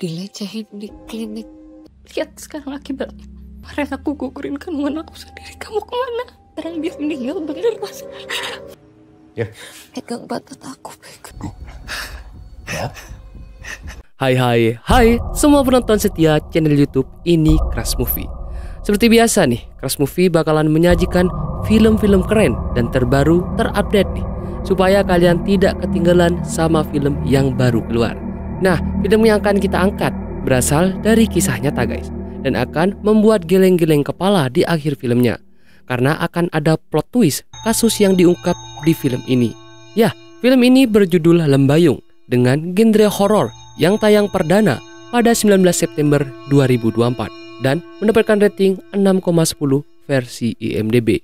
dilecehin di klinik. Lihat sekarang akibatnya. Kemarin aku gugurin kandungan aku sendiri. Kamu kemana? Sekarang dia meninggal bener mas. Ya. Pegang batat aku. Ya. Hai semua penonton setia channel YouTube ini Crush Movie. Seperti biasa nih, Crush Movie bakalan menyajikan film-film keren dan terbaru terupdate nih, supaya kalian tidak ketinggalan sama film yang baru keluar. Nah, film yang akan kita angkat berasal dari kisah nyata guys, dan akan membuat geleng-geleng kepala di akhir filmnya, karena akan ada plot twist kasus yang diungkap di film ini. Ya, film ini berjudul Lembayung dengan genre horor yang tayang perdana pada 19 September 2024 dan mendapatkan rating 6,10 versi IMDb.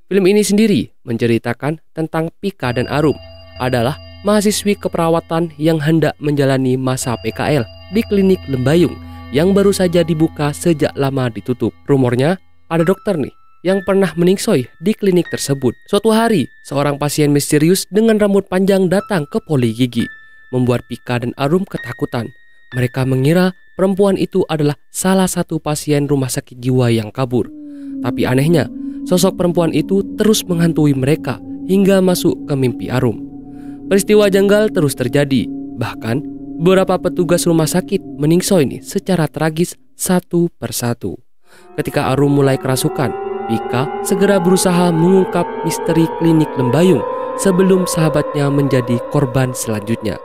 Film ini sendiri menceritakan tentang Pika dan Arum adalah mahasiswi keperawatan yang hendak menjalani masa PKL di klinik Lembayung yang baru saja dibuka sejak lama ditutup. Rumornya ada dokter nih yang pernah meningsoi di klinik tersebut. Suatu hari, seorang pasien misterius dengan rambut panjang datang ke poli gigi, membuat Pika dan Arum ketakutan. Mereka mengira perempuan itu adalah salah satu pasien rumah sakit jiwa yang kabur. Tapi anehnya, sosok perempuan itu terus menghantui mereka hingga masuk ke mimpi Arum. Peristiwa janggal terus terjadi. Bahkan, beberapa petugas rumah sakit meningsoi nih secara tragis satu persatu. Ketika Arum mulai kerasukan, Pika segera berusaha mengungkap misteri klinik Lembayung sebelum sahabatnya menjadi korban selanjutnya.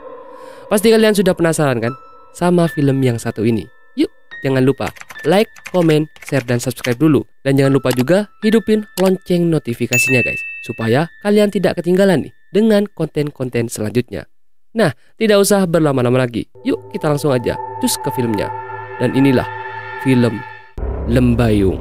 Pasti kalian sudah penasaran kan sama film yang satu ini? Yuk, jangan lupa like, komen, share, dan subscribe dulu. Dan jangan lupa juga hidupin lonceng notifikasinya guys, supaya kalian tidak ketinggalan nih dengan konten-konten selanjutnya. Nah, tidak usah berlama-lama lagi. Yuk kita langsung aja cus ke filmnya. Dan inilah film Lembayung.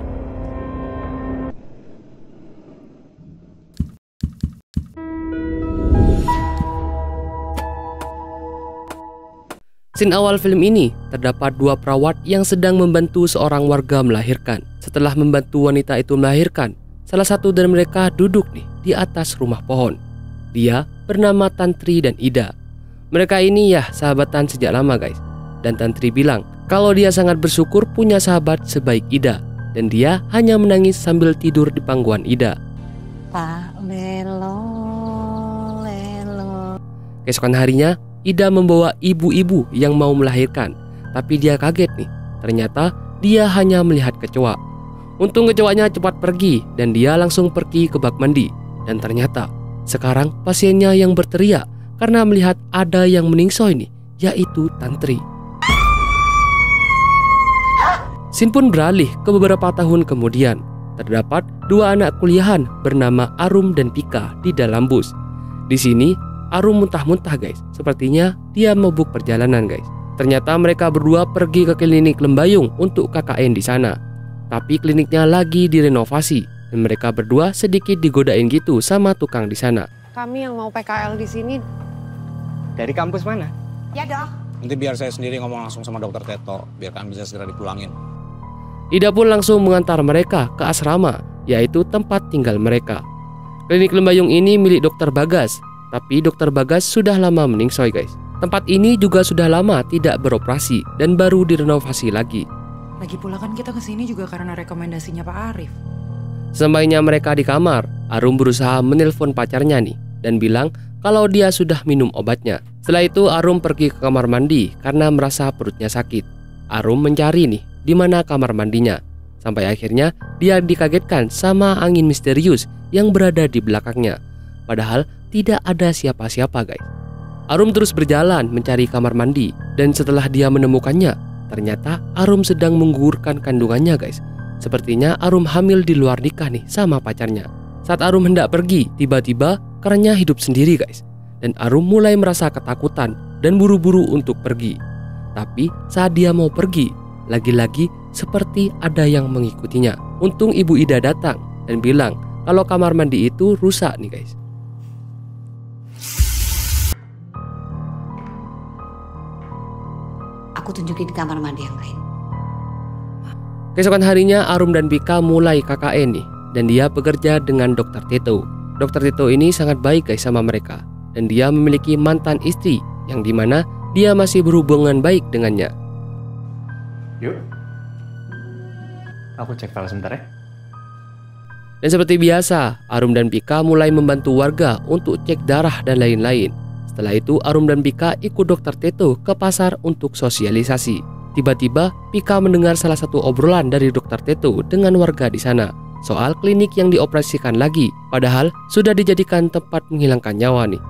Scene awal film ini terdapat dua perawat yang sedang membantu seorang warga melahirkan. Setelah membantu wanita itu melahirkan, salah satu dari mereka duduk nih di atas rumah pohon. Dia bernama Tantri dan Ida. Mereka ini ya sahabatan sejak lama guys. Dan Tantri bilang kalau dia sangat bersyukur punya sahabat sebaik Ida, dan dia hanya menangis sambil tidur di pangkuan Ida. Pak Lelo. Keesokan harinya, Ida membawa ibu-ibu yang mau melahirkan, tapi dia kaget nih. Ternyata dia hanya melihat kecoa. Untung kecoanya cepat pergi dan dia langsung pergi ke bak mandi. Dan ternyata sekarang pasiennya yang berteriak karena melihat ada yang meningsoi nih, yaitu Tantri. Scene pun beralih ke beberapa tahun kemudian. Terdapat dua anak kuliahan bernama Arum dan Pika di dalam bus. Di sini Arum muntah-muntah guys, sepertinya dia mabuk perjalanan guys. Ternyata mereka berdua pergi ke klinik Lembayung untuk KKN di sana. Tapi kliniknya lagi direnovasi dan mereka berdua sedikit digodain gitu sama tukang di sana. Kami yang mau PKL di sini. Dari kampus mana? Ya dok. Nanti biar saya sendiri ngomong langsung sama dokter Teto, biar kami bisa segera dipulangin. Ida pun langsung mengantar mereka ke asrama, yaitu tempat tinggal mereka. Klinik Lembayung ini milik dokter Bagas. Tapi dokter Bagas sudah lama meningsoi guys. Tempat ini juga sudah lama tidak beroperasi dan baru direnovasi lagi. Lagi pula kan kita kesini juga karena rekomendasinya Pak Arif. Sampainya mereka di kamar, Arum berusaha menelpon pacarnya nih dan bilang kalau dia sudah minum obatnya. Setelah itu Arum pergi ke kamar mandi karena merasa perutnya sakit. Arum mencari nih di mana kamar mandinya. Sampai akhirnya dia dikagetkan sama angin misterius yang berada di belakangnya. Padahal tidak ada siapa-siapa guys. Arum terus berjalan mencari kamar mandi, dan setelah dia menemukannya, ternyata Arum sedang menggugurkan kandungannya guys. Sepertinya Arum hamil di luar nikah nih sama pacarnya. Saat Arum hendak pergi, tiba-tiba kerannya hidup sendiri guys. Dan Arum mulai merasa ketakutan dan buru-buru untuk pergi. Tapi saat dia mau pergi, lagi-lagi seperti ada yang mengikutinya. Untung Ibu Ida datang dan bilang kalau kamar mandi itu rusak nih guys. Aku tunjukin kamar mandi yang lain. Keesokan harinya Arum dan Pika mulai KKN nih, dan dia bekerja dengan Dokter Teto. Dokter Teto ini sangat baik guys sama mereka, dan dia memiliki mantan istri yang dimana dia masih berhubungan baik dengannya. Yuk. Aku cek file sebentar ya. Dan seperti biasa, Arum dan Pika mulai membantu warga untuk cek darah dan lain-lain. Setelah itu, Arum dan Pika ikut Dokter Teto ke pasar untuk sosialisasi. Tiba-tiba, Pika mendengar salah satu obrolan dari Dokter Teto dengan warga di sana soal klinik yang dioperasikan lagi, padahal sudah dijadikan tempat menghilangkan nyawa nih.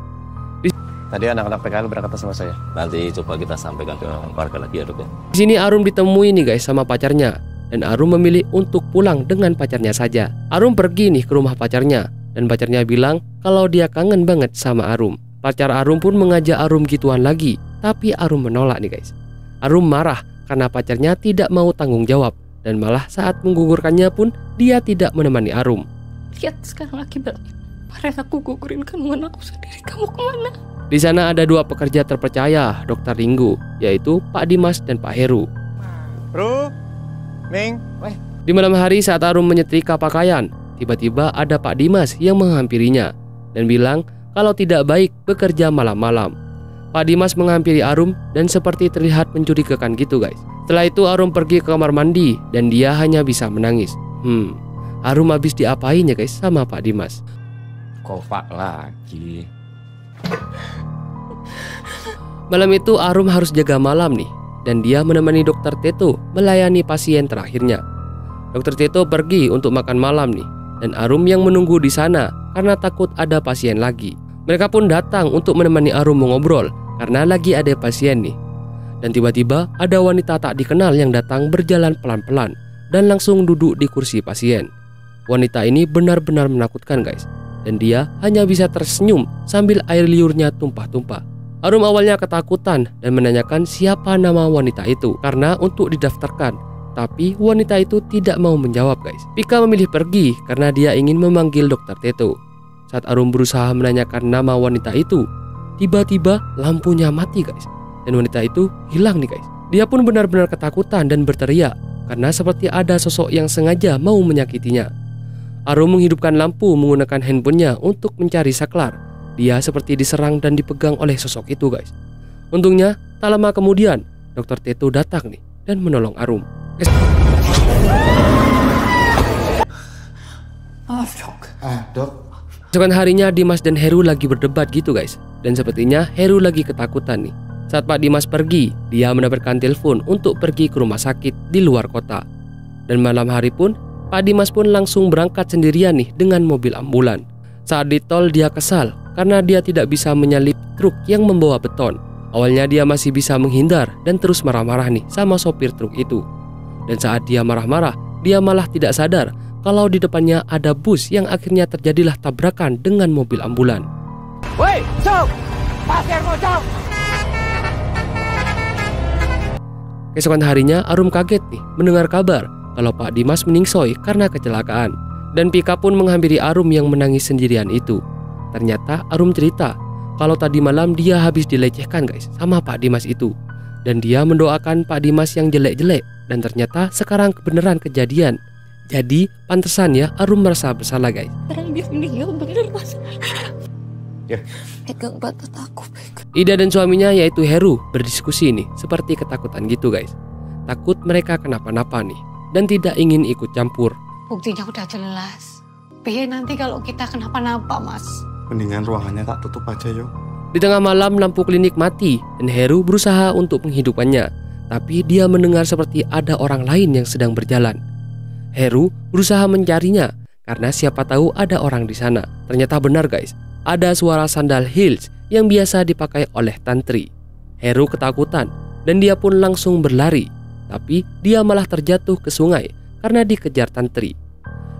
Tadi anak-anak PKL berangkat sama saya. Nanti coba kita sampaikan ke warga lagi ya, Dok ya. Di sini Arum ditemui nih guys sama pacarnya, dan Arum memilih untuk pulang dengan pacarnya saja. Arum pergi nih ke rumah pacarnya, dan pacarnya bilang kalau dia kangen banget sama Arum. Pacar Arum pun mengajak Arum gituan lagi, tapi Arum menolak nih guys. Arum marah karena pacarnya tidak mau tanggung jawab, dan malah saat menggugurkannya pun dia tidak menemani Arum. Lihat sekarang akibatnya. Kemarin aku gugurin kandungan aku sendiri. Kamu kemana? Di sana ada dua pekerja terpercaya Dokter Ringgo, yaitu Pak Dimas dan Pak Heru. Bro, Ming, Di malam hari saat Arum menyetrika pakaian, tiba-tiba ada Pak Dimas yang menghampirinya dan bilang kalau tidak baik bekerja malam-malam. Pak Dimas menghampiri Arum dan seperti terlihat mencurigakan gitu guys. Setelah itu Arum pergi ke kamar mandi dan dia hanya bisa menangis. Arum habis diapain ya guys sama Pak Dimas? Kopak lagi. Malam itu Arum harus jaga malam nih, dan dia menemani Dokter Teto melayani pasien terakhirnya. Dokter Teto pergi untuk makan malam nih, dan Arum yang menunggu di sana karena takut ada pasien lagi. Mereka pun datang untuk menemani Arum mengobrol karena lagi ada pasien nih. Dan tiba-tiba ada wanita tak dikenal yang datang berjalan pelan-pelan dan langsung duduk di kursi pasien. Wanita ini benar-benar menakutkan guys, dan dia hanya bisa tersenyum sambil air liurnya tumpah-tumpah. Arum awalnya ketakutan dan menanyakan siapa nama wanita itu karena untuk didaftarkan, tapi wanita itu tidak mau menjawab guys. Pika memilih pergi karena dia ingin memanggil Dokter Teto. Saat Arum berusaha menanyakan nama wanita itu, tiba-tiba lampunya mati guys, dan wanita itu hilang nih guys. Dia pun benar-benar ketakutan dan berteriak karena seperti ada sosok yang sengaja mau menyakitinya. Arum menghidupkan lampu menggunakan handphonenya untuk mencari saklar. Dia seperti diserang dan dipegang oleh sosok itu guys. Untungnya tak lama kemudian Dokter Teto datang nih dan menolong Arum. Dok. Esokan harinya Dimas dan Heru lagi berdebat gitu guys, dan sepertinya Heru lagi ketakutan nih. Saat Pak Dimas pergi, dia mendapatkan telepon untuk pergi ke rumah sakit di luar kota. Dan malam hari pun Pak Dimas pun langsung berangkat sendirian nih dengan mobil ambulan. Saat di tol dia kesal karena dia tidak bisa menyalip truk yang membawa beton. Awalnya dia masih bisa menghindar dan terus marah-marah nih sama sopir truk itu. Dan saat dia marah-marah, dia malah tidak sadar kalau di depannya ada bus yang akhirnya terjadilah tabrakan dengan mobil ambulan. Woi, cok! Pasirmu, cok! Keesokan harinya Arum kaget nih mendengar kabar kalau Pak Dimas meningsoi karena kecelakaan. Dan Pika pun menghampiri Arum yang menangis sendirian itu. Ternyata Arum cerita kalau tadi malam dia habis dilecehkan guys sama Pak Dimas itu. Dan dia mendoakan Pak Dimas yang jelek-jelek, dan ternyata sekarang kebenaran kejadian. Jadi pantesan ya Arum merasa bersalah guys. Sekarang dia meninggal bener mas. Ya. Pegang batas aku, pegang. Ida dan suaminya yaitu Heru berdiskusi nih seperti ketakutan gitu guys. Takut mereka kenapa-napa nih dan tidak ingin ikut campur. Buktinya udah jelas. Nanti kalau kita kenapa-napa, Mas. Mendingan ruangannya tak tutup aja yuk. Di tengah malam lampu klinik mati dan Heru berusaha untuk menghidupannya. Tapi dia mendengar seperti ada orang lain yang sedang berjalan. Heru berusaha mencarinya karena siapa tahu ada orang di sana. Ternyata benar guys, ada suara sandal heels yang biasa dipakai oleh tantri. Heru ketakutan dan dia pun langsung berlari. Tapi dia malah terjatuh ke sungai karena dikejar tantri.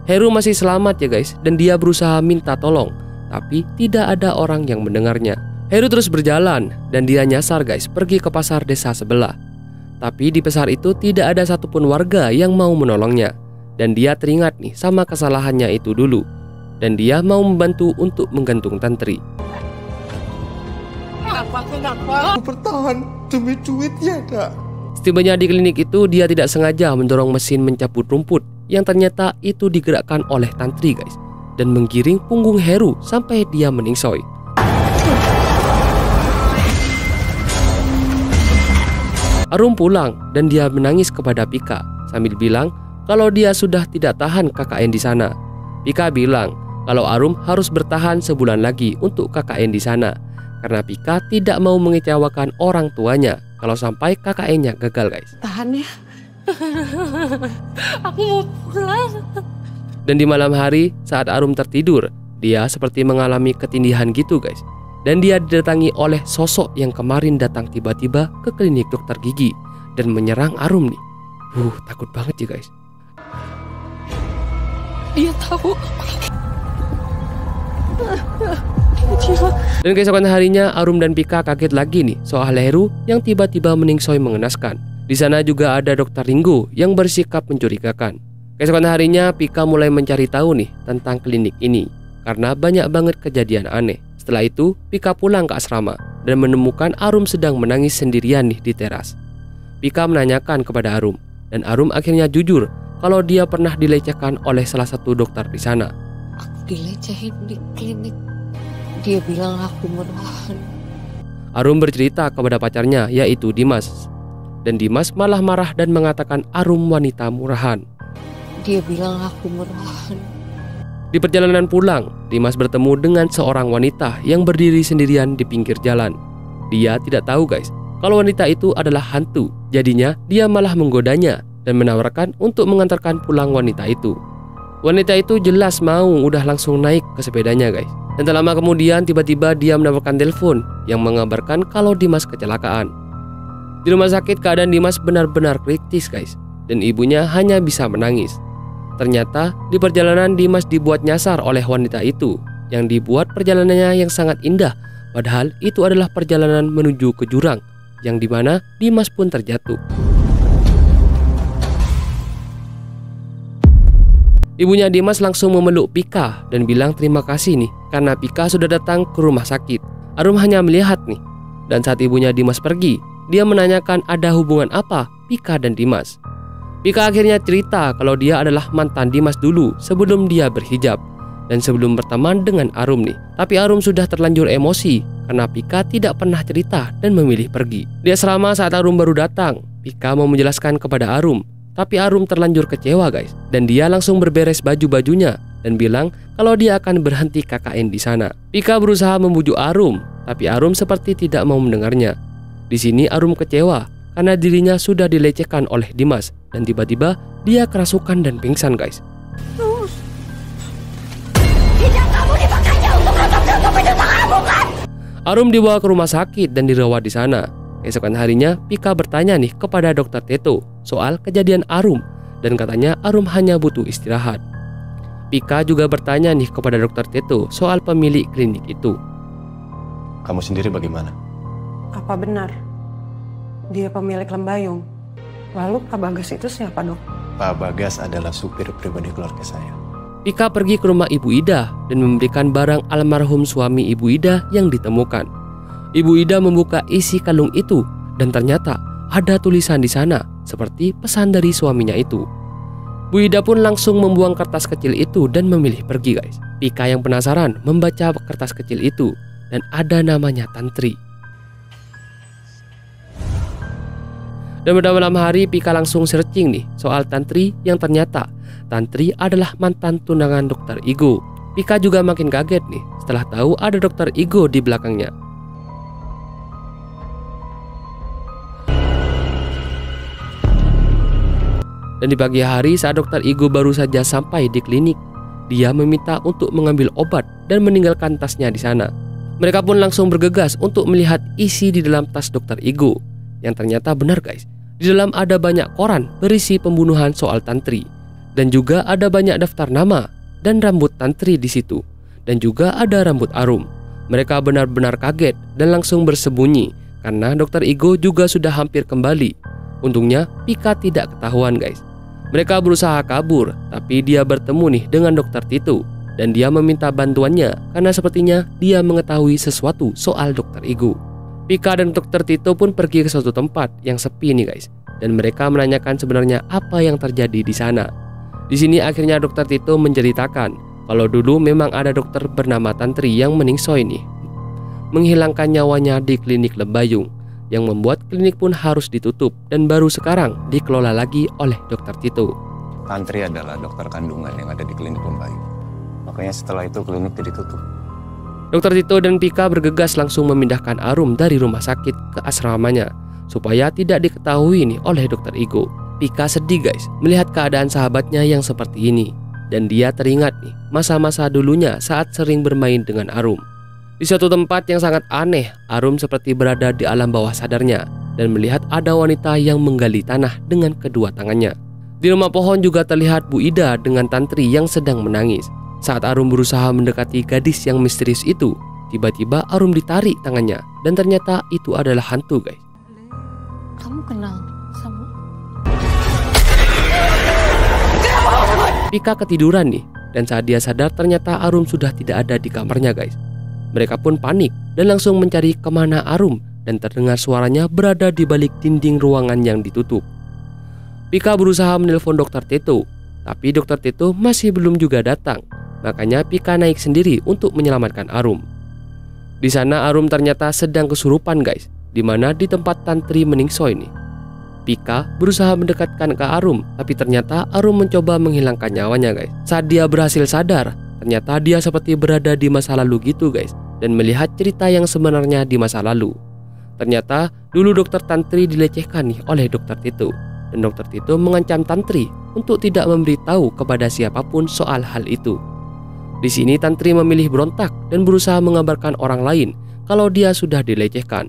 Heru masih selamat ya guys, dan dia berusaha minta tolong, tapi tidak ada orang yang mendengarnya. Heru terus berjalan dan dia nyasar guys pergi ke pasar desa sebelah. Tapi di pasar itu tidak ada satupun warga yang mau menolongnya. Dan dia teringat nih sama kesalahannya itu dulu. Dan dia mau membantu untuk menggantung tantri. Aku bertahan demi duit ya dak. Setibanya di klinik itu dia tidak sengaja mendorong mesin mencabut rumput yang ternyata itu digerakkan oleh tantri guys, dan menggiring punggung Heru sampai dia meningsoi. Arum pulang dan dia menangis kepada Pika sambil bilang kalau dia sudah tidak tahan KKN di sana. Pika bilang kalau Arum harus bertahan sebulan lagi untuk KKN di sana karena Pika tidak mau mengecewakan orang tuanya kalau sampai KKN-nya gagal, guys. Tahan ya. Aku mau pulang. Dan di malam hari saat Arum tertidur, dia seperti mengalami ketindihan gitu, guys. Dan dia didatangi oleh sosok yang kemarin datang tiba-tiba ke klinik dokter gigi dan menyerang Arum nih. Takut banget ya, guys. Dia tahu. Dan keesokan harinya Arum dan Pika kaget lagi nih soal Heru yang tiba-tiba meningsoi mengenaskan. Di sana juga ada Dokter Ringo yang bersikap mencurigakan. Keesokan harinya Pika mulai mencari tahu nih tentang klinik ini karena banyak banget kejadian aneh. Setelah itu Pika pulang ke asrama dan menemukan Arum sedang menangis sendirian nih di teras. Pika menanyakan kepada Arum dan Arum akhirnya jujur kalau dia pernah dilecehkan oleh salah satu dokter di sana. Aku dilecehin di klinik. Dia bilang aku murahan. Arum bercerita kepada pacarnya yaitu Dimas. Dan Dimas malah marah dan mengatakan Arum wanita murahan. Dia bilang aku murahan. Di perjalanan pulang, Dimas bertemu dengan seorang wanita yang berdiri sendirian di pinggir jalan. Dia tidak tahu, guys, kalau wanita itu adalah hantu. Jadinya dia malah menggodanya dan menawarkan untuk mengantarkan pulang wanita itu. Wanita itu jelas mau udah langsung naik ke sepedanya, guys. Dan tak lama kemudian tiba-tiba dia mendapatkan telepon yang mengabarkan kalau Dimas kecelakaan. Di rumah sakit keadaan Dimas benar-benar kritis, guys, dan ibunya hanya bisa menangis. Ternyata di perjalanan Dimas dibuat nyasar oleh wanita itu yang dibuat perjalanannya yang sangat indah, padahal itu adalah perjalanan menuju ke jurang yang dimana Dimas pun terjatuh. Ibunya Dimas langsung memeluk Pika dan bilang terima kasih nih karena Pika sudah datang ke rumah sakit. Arum hanya melihat nih, dan saat ibunya Dimas pergi, dia menanyakan ada hubungan apa Pika dan Dimas. Pika akhirnya cerita kalau dia adalah mantan Dimas dulu sebelum dia berhijab dan sebelum berteman dengan Arum nih. Tapi Arum sudah terlanjur emosi karena Pika tidak pernah cerita dan memilih pergi. Di asrama saat Arum baru datang, Pika mau menjelaskan kepada Arum, tapi Arum terlanjur kecewa, guys, dan dia langsung berberes baju-bajunya dan bilang kalau dia akan berhenti KKN di sana. Pika berusaha membujuk Arum, tapi Arum seperti tidak mau mendengarnya. Di sini Arum kecewa karena dirinya sudah dilecehkan oleh Dimas dan tiba-tiba dia kerasukan dan pingsan, guys. Arum dibawa ke rumah sakit dan dirawat di sana. Keesokan harinya Pika bertanya nih kepada Dokter Teto soal kejadian Arum dan katanya Arum hanya butuh istirahat. Pika juga bertanya nih kepada Dokter Teto soal pemilik klinik itu. Kamu sendiri bagaimana? Apa benar dia pemilik Lembayung? Lalu Pak Bagas itu siapa, Dok? Pak Bagas adalah supir pribadi keluarga saya. Pika pergi ke rumah Ibu Ida dan memberikan barang almarhum suami Ibu Ida yang ditemukan. Ibu Ida membuka isi kalung itu dan ternyata ada tulisan di sana seperti pesan dari suaminya itu. Bu Ida pun langsung membuang kertas kecil itu dan memilih pergi, guys. Pika yang penasaran membaca kertas kecil itu dan ada namanya Tantri. Dan pada malam hari Pika langsung searching nih soal Tantri yang ternyata Tantri adalah mantan tunangan Dokter Igo. Pika juga makin kaget nih setelah tahu ada Dokter Igo di belakangnya. Dan di pagi hari saat Dokter Igo baru saja sampai di klinik, dia meminta untuk mengambil obat dan meninggalkan tasnya di sana. Mereka pun langsung bergegas untuk melihat isi di dalam tas Dokter Igo. Yang ternyata benar, guys. Di dalam ada banyak koran berisi pembunuhan soal Tantri. Dan juga ada banyak daftar nama dan rambut Tantri di situ. Dan juga ada rambut Arum. Mereka benar-benar kaget dan langsung bersembunyi karena Dokter Igo juga sudah hampir kembali. Untungnya Pika tidak ketahuan, guys. Mereka berusaha kabur, tapi dia bertemu nih dengan Dokter Tito. Dan dia meminta bantuannya karena sepertinya dia mengetahui sesuatu soal Dokter Igo. Pika dan Dokter Tito pun pergi ke suatu tempat yang sepi nih, guys. Dan mereka menanyakan sebenarnya apa yang terjadi di sana. Di sini akhirnya Dokter Tito menceritakan kalau dulu memang ada dokter bernama Tantri yang meningsoi nih, menghilangkan nyawanya di klinik Lembayung. yang membuat klinik pun harus ditutup dan baru sekarang dikelola lagi oleh Dr. Tito. Tantri adalah dokter kandungan yang ada di klinik Lembayu. Makanya setelah itu klinik ditutup. Dr. Tito dan Pika bergegas langsung memindahkan Arum dari rumah sakit ke asramanya supaya tidak diketahui nih oleh Dr. Igo. Pika sedih guys melihat keadaan sahabatnya yang seperti ini. Dan dia teringat nih masa-masa dulunya saat sering bermain dengan Arum. Di suatu tempat yang sangat aneh, Arum seperti berada di alam bawah sadarnya dan melihat ada wanita yang menggali tanah dengan kedua tangannya. Di rumah pohon juga terlihat Bu Ida dengan Tantri yang sedang menangis. Saat Arum berusaha mendekati gadis yang misterius itu, tiba-tiba Arum ditarik tangannya dan ternyata itu adalah hantu guys. Kamu kenal sama... Pika ketiduran nih, dan saat dia sadar ternyata Arum sudah tidak ada di kamarnya guys. Mereka pun panik dan langsung mencari kemana Arum dan terdengar suaranya berada di balik dinding ruangan yang ditutup. Pika berusaha menelpon Dr. Tito, tapi Dr. Tito masih belum juga datang. Makanya Pika naik sendiri untuk menyelamatkan Arum. Di sana Arum ternyata sedang kesurupan guys, di mana di tempat Tantri meningsoi nih. Pika berusaha mendekatkan ke Arum, tapi ternyata Arum mencoba menghilangkan nyawanya guys. Saat dia berhasil sadar, ternyata dia seperti berada di masa lalu gitu guys, dan melihat cerita yang sebenarnya di masa lalu. Ternyata dulu Dokter Tantri dilecehkan nih oleh Dr. Tito, dan Dr. Tito mengancam Tantri untuk tidak memberitahu kepada siapapun soal hal itu. Di sini Tantri memilih berontak dan berusaha mengabarkan orang lain kalau dia sudah dilecehkan.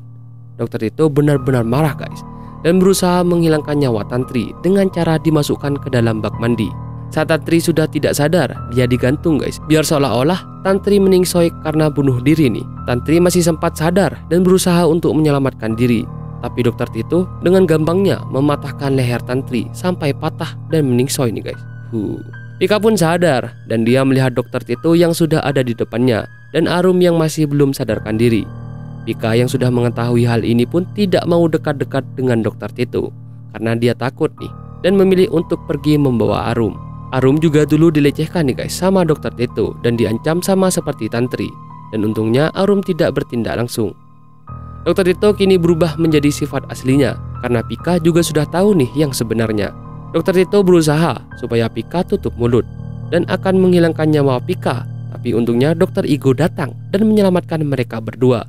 Dr. Tito benar-benar marah guys dan berusaha menghilangkan nyawa Tantri dengan cara dimasukkan ke dalam bak mandi. Saat Tantri sudah tidak sadar, dia digantung guys, biar seolah-olah Tantri meningsoi karena bunuh diri nih. Tantri masih sempat sadar dan berusaha untuk menyelamatkan diri, tapi Dr. Tito dengan gampangnya mematahkan leher Tantri sampai patah dan meningsoi nih guys. Pika pun sadar dan dia melihat Dr. Tito yang sudah ada di depannya dan Arum yang masih belum sadarkan diri. Pika yang sudah mengetahui hal ini pun tidak mau dekat-dekat dengan Dr. Tito karena dia takut nih dan memilih untuk pergi membawa Arum. Arum juga dulu dilecehkan nih guys sama Dr. Tito dan diancam sama seperti Tantri, dan untungnya Arum tidak bertindak langsung. Dr. Tito kini berubah menjadi sifat aslinya karena Pika juga sudah tahu nih yang sebenarnya. Dr. Tito berusaha supaya Pika tutup mulut dan akan menghilangkan nyawa Pika, tapi untungnya Dr. Igo datang dan menyelamatkan mereka berdua.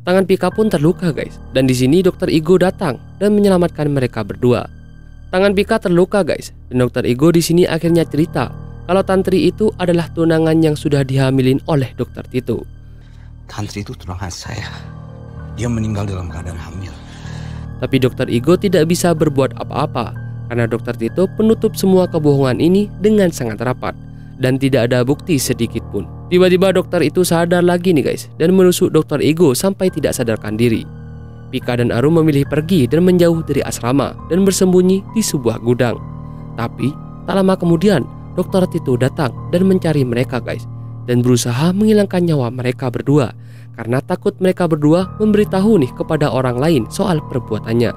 Tangan Pika pun terluka guys, dan di sini Dr. Igo datang dan menyelamatkan mereka berdua. Tangan Pika terluka guys, dan Dr. Igo di sini akhirnya cerita kalau Tantri itu adalah tunangan yang sudah dihamilin oleh Dr. Tito. Tantri itu tunangan saya. Dia meninggal dalam keadaan hamil. Tapi Dr. Igo tidak bisa berbuat apa-apa karena Dr. Tito penutup semua kebohongan ini dengan sangat rapat dan tidak ada bukti sedikit pun. Tiba-tiba dokter itu sadar lagi nih guys dan menusuk Dr. Igo sampai tidak sadarkan diri. Pika dan Arum memilih pergi dan menjauh dari asrama dan bersembunyi di sebuah gudang. Tapi tak lama kemudian Dr. Tito datang dan mencari mereka guys dan berusaha menghilangkan nyawa mereka berdua karena takut mereka berdua memberitahu nih kepada orang lain soal perbuatannya.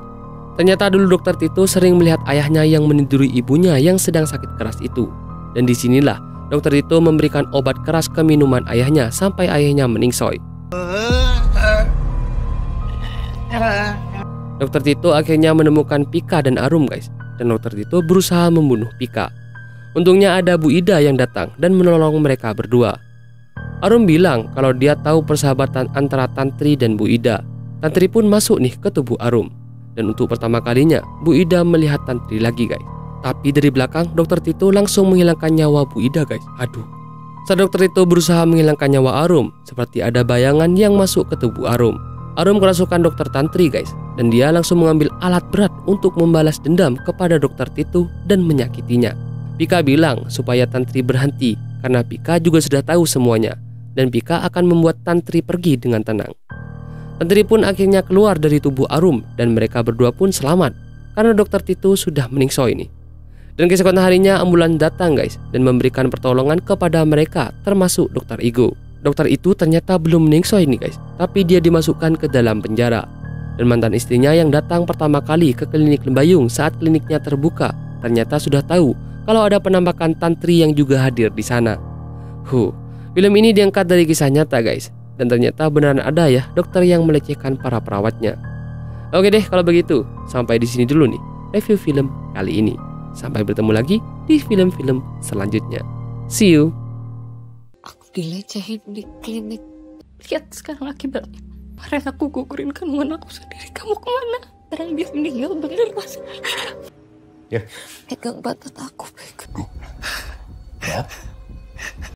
Ternyata dulu Dr. Tito sering melihat ayahnya yang meniduri ibunya yang sedang sakit keras itu. Dan disinilah Dr. Tito memberikan obat keras ke minuman ayahnya sampai ayahnya meningsoi. Dr. Tito akhirnya menemukan Pika dan Arum guys, dan Dr. Tito berusaha membunuh Pika. Untungnya ada Bu Ida yang datang dan menolong mereka berdua. Arum bilang kalau dia tahu persahabatan antara Tantri dan Bu Ida. Tantri pun masuk nih ke tubuh Arum. Dan untuk pertama kalinya Bu Ida melihat Tantri lagi guys. Tapi dari belakang Dr. Tito langsung menghilangkan nyawa Bu Ida guys. Aduh. Saat Dr. Tito berusaha menghilangkan nyawa Arum, seperti ada bayangan yang masuk ke tubuh Arum. Arum kerasukan Dr. Tantri guys, dan dia langsung mengambil alat berat untuk membalas dendam kepada Dr. Tito dan menyakitinya. Pika bilang supaya Tantri berhenti karena Pika juga sudah tahu semuanya, dan Pika akan membuat Tantri pergi dengan tenang. Tantri pun akhirnya keluar dari tubuh Arum dan mereka berdua pun selamat karena Dr. Tito sudah meningsoi ini. Dan keesokan harinya ambulan datang guys dan memberikan pertolongan kepada mereka termasuk Dr. Igo. Dokter itu ternyata belum meningsoi nih guys, tapi dia dimasukkan ke dalam penjara. Dan mantan istrinya yang datang pertama kali ke klinik Lembayung saat kliniknya terbuka ternyata sudah tahu kalau ada penampakan Tantri yang juga hadir di sana. Film ini diangkat dari kisah nyata guys. Dan ternyata beneran ada ya dokter yang melecehkan para perawatnya. Oke deh kalau begitu, sampai di sini dulu nih review film kali ini. Sampai bertemu lagi di film-film selanjutnya. See you. Aku dilecehin di klinik. Lihat sekarang akibatnya. Kemarin aku gugurin kandungan aku sendiri. Kamu kemana? Sekarang dia meninggal bener mas. Ya. Pegang batat aku. Ya.